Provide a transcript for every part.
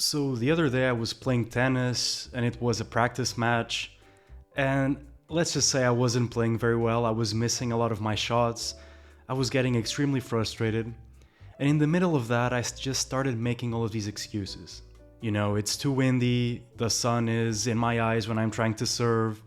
So the other day I was playing tennis and it was a practice match, and let's just say I wasn't playing very well. I was missing a lot of my shots. I was getting extremely frustrated. And in the middle of that, just started making all of these excuses. You know, it's too windy, the sun is in my eyes when I'm trying to serve,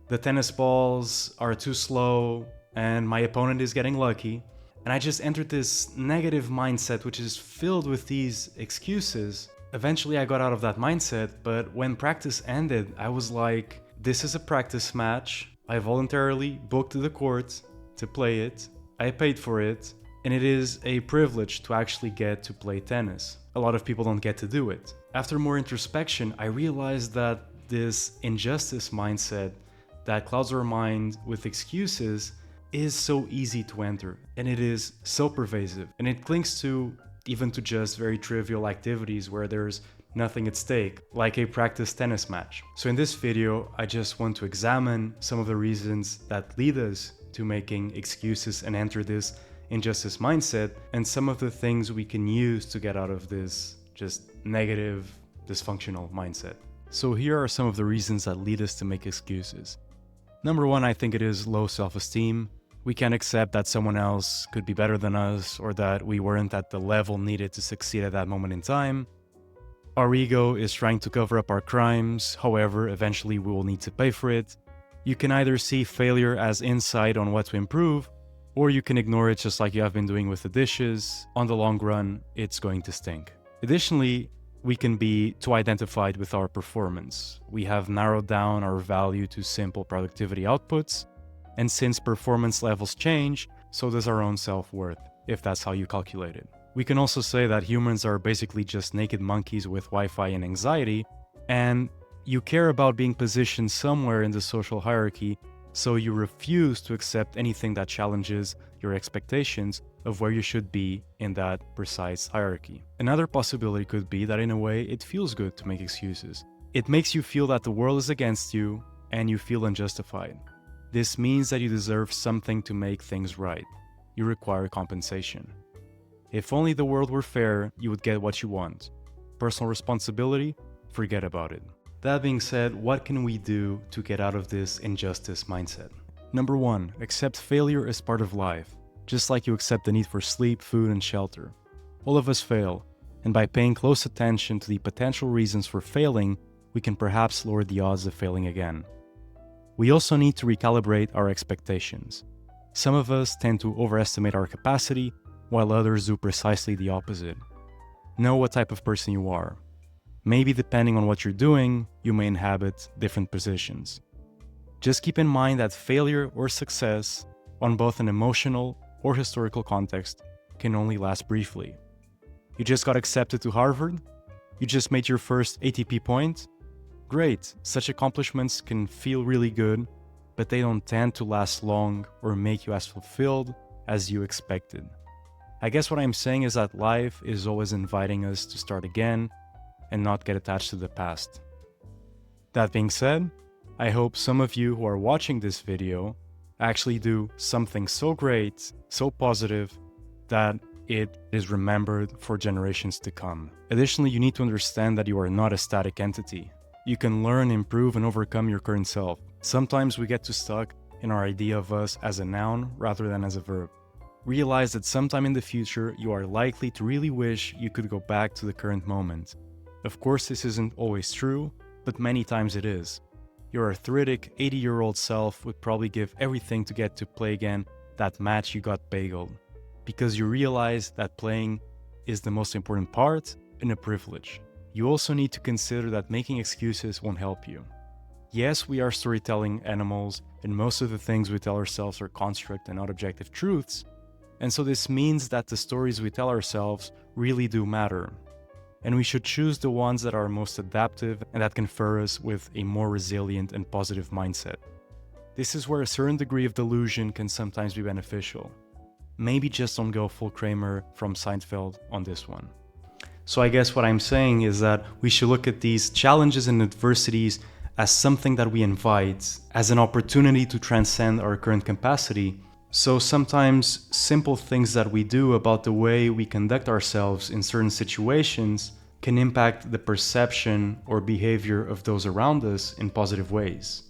the tennis balls are too slow, and my opponent is getting lucky. And I just entered this negative mindset, which is filled with these excuses. Eventually, I got out of that mindset, but when practice ended, I was like, this is a practice match. I voluntarily booked the court to play it. I paid for it, and it is a privilege to actually get to play tennis. A lot of people don't get to do it. After more introspection, I realized that this injustice mindset that clouds our mind with excuses is so easy to enter, and it is so pervasive, and it clings to even to just very trivial activities where there's nothing at stake, like a practice tennis match. So in this video, I just want to examine some of the reasons that lead us to making excuses and enter this injustice mindset, and some of the things we can use to get out of this just negative, dysfunctional mindset. So here are some of the reasons that lead us to make excuses. Number one, I think it is low self-esteem. We can't accept that someone else could be better than us, or that we weren't at the level needed to succeed at that moment in time. Our ego is trying to cover up our crimes, however, eventually we will need to pay for it. You can either see failure as insight on what to improve, or you can ignore it just like you have been doing with the dishes. On the long run, it's going to stink. Additionally, we can be too identified with our performance. We have narrowed down our value to simple productivity outputs, and since performance levels change, so does our own self-worth, if that's how you calculate it. We can also say that humans are basically just naked monkeys with Wi-Fi and anxiety, and you care about being positioned somewhere in the social hierarchy, so you refuse to accept anything that challenges your expectations of where you should be in that precise hierarchy. Another possibility could be that in a way it feels good to make excuses. It makes you feel that the world is against you and you feel unjustified. This means that you deserve something to make things right. You require compensation. If only the world were fair, you would get what you want. Personal responsibility? Forget about it. That being said, what can we do to get out of this injustice mindset? Number one, accept failure as part of life, just like you accept the need for sleep, food, and shelter. All of us fail, and by paying close attention to the potential reasons for failing, we can perhaps lower the odds of failing again. We also need to recalibrate our expectations. Some of us tend to overestimate our capacity, while others do precisely the opposite. Know what type of person you are. Maybe depending on what you're doing, you may inhabit different positions. Just keep in mind that failure or success, on both an emotional or historical context, can only last briefly. You just got accepted to Harvard? You just made your first ATP point? Great, such accomplishments can feel really good, but they don't tend to last long or make you as fulfilled as you expected. I guess what I'm saying is that life is always inviting us to start again and not get attached to the past. That being said, I hope some of you who are watching this video actually do something so great, so positive, that it is remembered for generations to come. Additionally, you need to understand that you are not a static entity. You can learn, improve, and overcome your current self. Sometimes we get too stuck in our idea of us as a noun rather than as a verb. Realize that sometime in the future, you are likely to really wish you could go back to the current moment. Of course, this isn't always true, but many times it is. Your arthritic 80-year-old self would probably give everything to get to play again that match you got bageled, because you realize that playing is the most important part and a privilege. You also need to consider that making excuses won't help you. Yes, we are storytelling animals, and most of the things we tell ourselves are construct and not objective truths, and so this means that the stories we tell ourselves really do matter. And we should choose the ones that are most adaptive and that confer us with a more resilient and positive mindset. This is where a certain degree of delusion can sometimes be beneficial. Maybe just don't go full Kramer from Seinfeld on this one. So I guess what I'm saying is that we should look at these challenges and adversities as something that we invite, as an opportunity to transcend our current capacity. So sometimes simple things that we do about the way we conduct ourselves in certain situations can impact the perception or behavior of those around us in positive ways.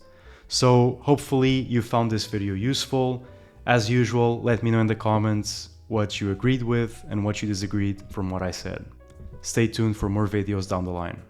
So hopefully you found this video useful. As usual, let me know in the comments what you agreed with and what you disagreed from what I said. Stay tuned for more videos down the line.